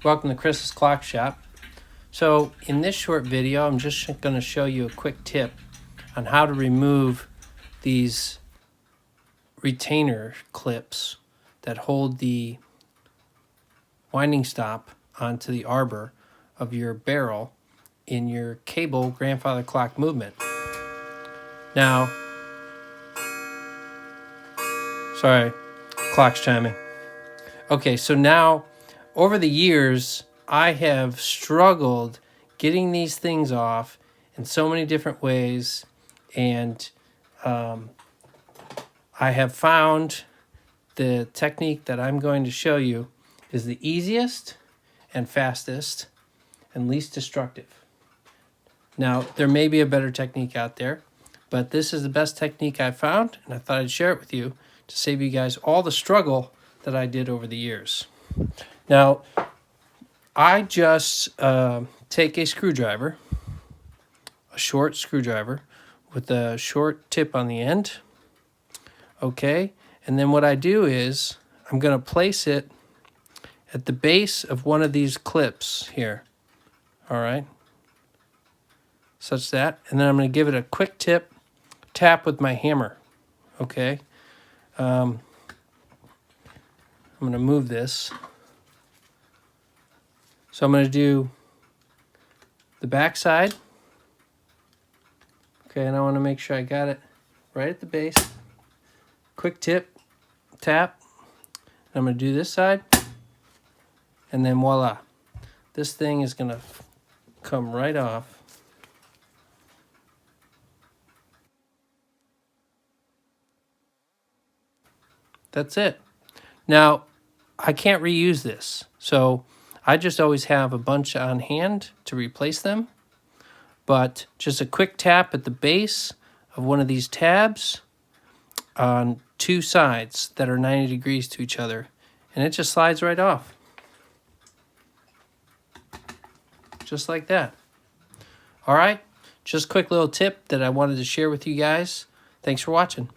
Welcome to Chris's Clock Shop. So in this short video, I'm just going to show you a quick tip on how to remove these retainer clips that hold the winding stop onto the arbor of your barrel in your cable grandfather clock movement. Now, sorry, clock's chiming. Okay, so now over the years, I have struggled getting these things off in so many different ways, and I have found the technique that I'm going to show you is the easiest and fastest and least destructive. Now, there may be a better technique out there, but this is the best technique I've found, and I thought I'd share it with you to save you guys all the struggle that I did over the years. Now, I just take a screwdriver, a short screwdriver with a short tip on the end, okay? And then what I do is I'm going to place it at the base of one of these clips here, all right? Such that, and then I'm going to give it a quick tap with my hammer, okay? I'm going to move this. So I'm going to do the back side. Okay, and I want to make sure I got it right at the base. Quick tap. I'm going to do this side. And then voila. This thing is going to come right off. That's it. Now, I can't reuse this. So I just always have a bunch on hand to replace them. But just a quick tap at the base of one of these tabs on two sides that are 90 degrees to each other. And it just slides right off. Just like that. All right. Just a quick little tip that I wanted to share with you guys. Thanks for watching.